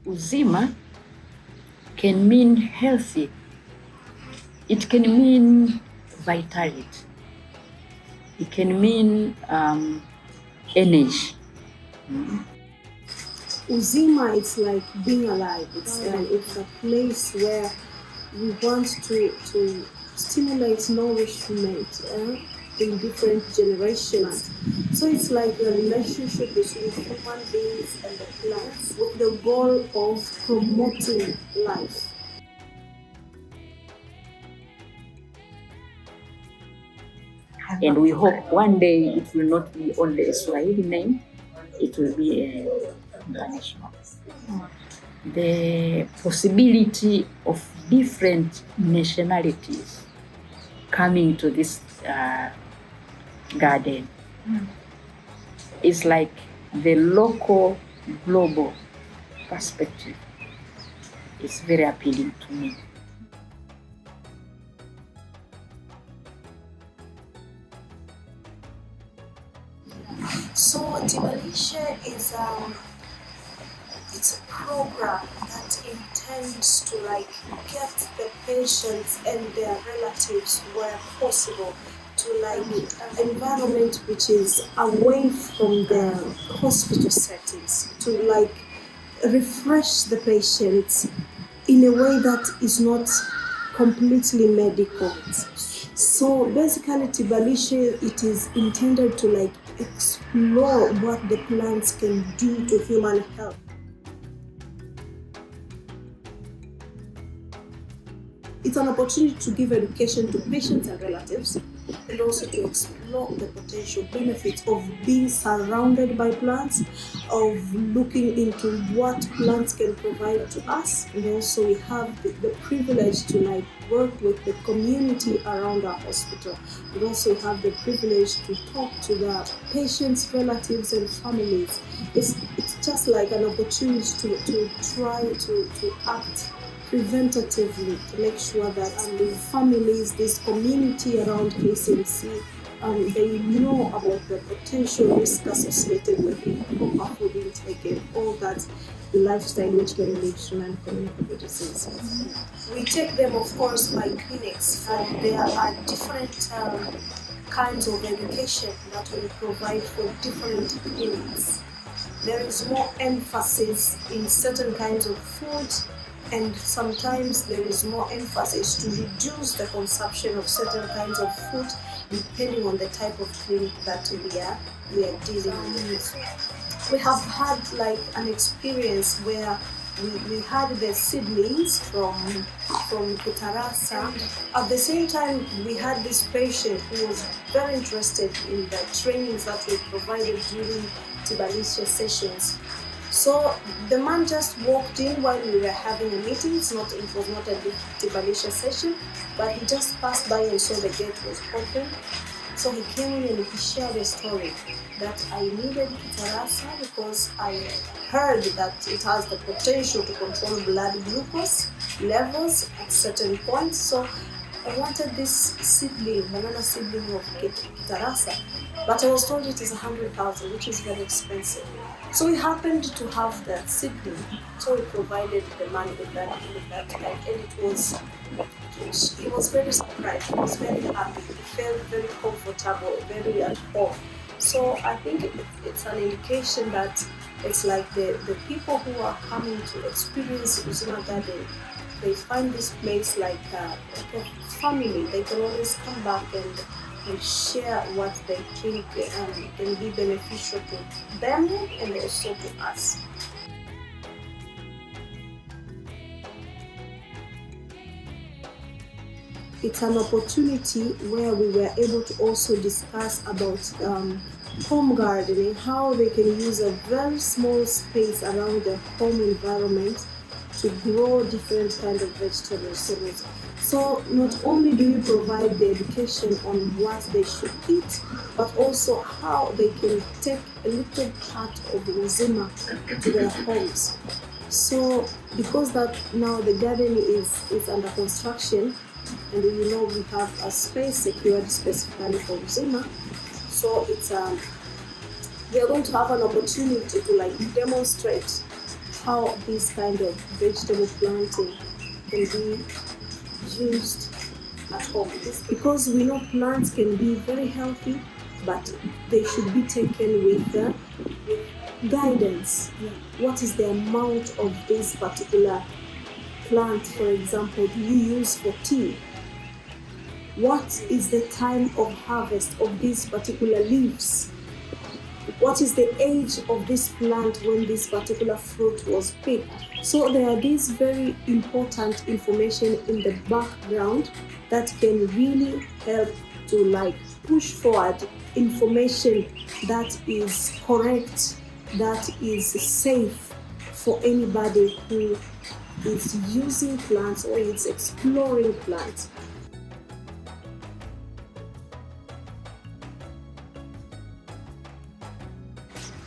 Uzima can mean healthy. It can mean vitality. It can mean energy. Uzima, it's like being alive. It's a place where we want to stimulate nourishment in different generations. So it's like a relationship between human beings and the plants with the goal of promoting life. And we hope one day it will not be only a Swahili name, it will be international. The possibility of different nationalities coming to this garden is like the local global perspective. It's very appealing to me. So Tibalisha is it's a program that intends to get the patients and their relatives where possible to an environment which is away from the hospital settings, to refresh the patients in a way that is not completely medical. So basically Tibalisha, it is intended to explore what the plants can do to human health. It's an opportunity to give education to patients and relatives, and also to explore the potential benefits of being surrounded by plants, of looking into what plants can provide to us. And also we have the privilege to work with the community around our hospital. We also have the privilege to talk to the patients, relatives, and families. It's just like an opportunity to try to act preventatively to make sure that the families, this community around KCMC, they know about the potential risk associated with improper food intake and all that lifestyle which can lead to non-communicable diseases. We take them, of course, by clinics, and there are different kinds of education that we provide for different clinics. There is more emphasis in certain kinds of food, and sometimes there is more emphasis to reduce the consumption of certain kinds of food depending on the type of clinic that we are dealing with. We have had an experience where we had the seedlings from Kutarasa. At the same time, we had this patient who was very interested in the trainings that we provided during Tibalisha sessions. So the man just walked in while we were having a meeting. It was not a big Tibalisha session, but he just passed by and saw the gate was open. So he came in and he shared a story that I needed Kitarasa because I heard that it has the potential to control blood glucose levels at certain points. So I wanted this banana seedling of Kitarasa, but I was told it is 100,000, which is very expensive. So we happened to have that seedling, so we provided the man with that and he was very surprised, he was very happy, he felt very comfortable, very at home. So I think it's an indication that it's like the people who are coming to experience Uzima Garden, they find this place like a family. They can always come back and share what they think can be beneficial to them and also to us. It's an opportunity where we were able to also discuss about home gardening, how they can use a very small space around the home environment to grow different kinds of vegetables. So not only do you provide the education on what they should eat, but also how they can take a little part of the Uzima to their homes. So because that now the garden is under construction, and we have a space secured specifically for Uzima, so it's we are going to have an opportunity to demonstrate how this kind of vegetable planting can be used at home. Because we know plants can be very healthy, but they should be taken with guidance. What is the amount of this particular plant, for example, do you use for tea? What is the time of harvest of these particular leaves? What is the age of this plant when this particular fruit was picked? So there are these very important information in the background that can really help to push forward information that is correct, that is safe for anybody who is using plants or is exploring plants.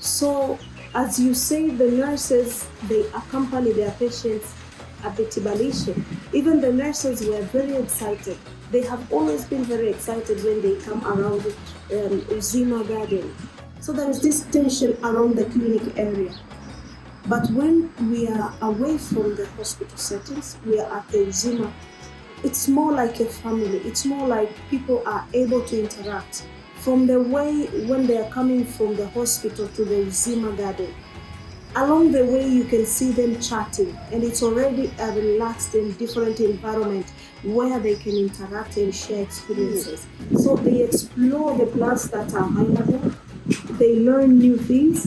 So, as you say, the nurses, they accompany their patients at the tibalisation. Even the nurses were very excited. They have always been very excited when they come around Uzima Garden. So there is this tension around the clinic area. But when we are away from the hospital settings, we are at the Uzima, it's more like a family. It's more like people are able to interact. From the way when they are coming from the hospital to the Uzima Garden, along the way you can see them chatting, and it's already a relaxed and different environment where they can interact and share experiences. So they explore the plants that are available, they learn new things,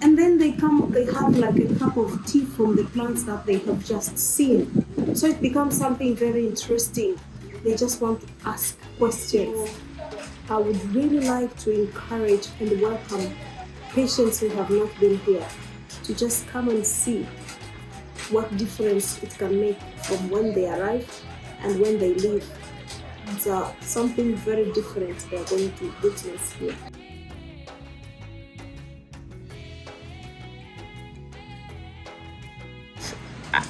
and then they have like a cup of tea from the plants that they have just seen. So it becomes something very interesting. They just want to ask questions. I would really like to encourage and welcome patients who have not been here to just come and see what difference it can make from when they arrive and when they leave. It's something very different they are going to witness here.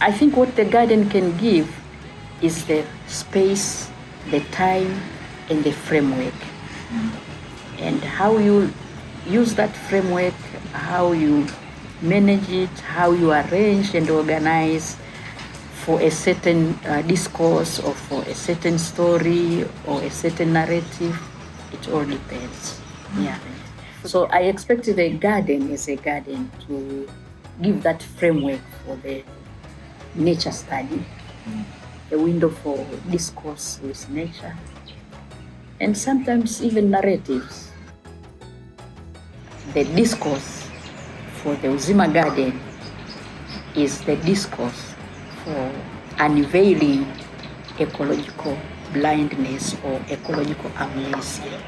I think what the garden can give is the space, the time, and the framework. And how you use that framework, how you manage it, how you arrange and organize for a certain discourse or for a certain story or a certain narrative, it all depends. Yeah. So I expect the garden as a garden to give that framework for the nature study, a window for discourse with nature, and sometimes even narratives. The discourse for the Uzima Garden is the discourse for unveiling ecological blindness or ecological amnesia.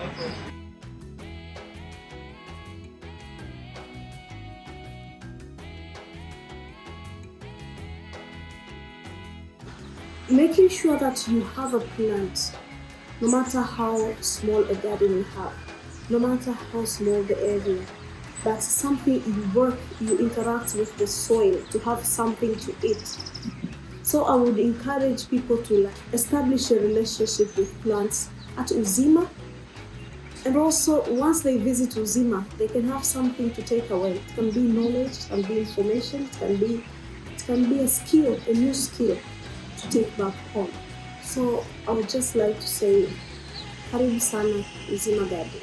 Making sure that you have a plant, no matter how small a garden you have, no matter how small the area, but something you interact with the soil to have something to eat. So I would encourage people to establish a relationship with plants at Uzima, and also once they visit Uzima, they can have something to take away. It can be knowledge, it can be information, it can be a skill, a new skill to take back home. So I would just like to say, karibu sana Uzima Garden.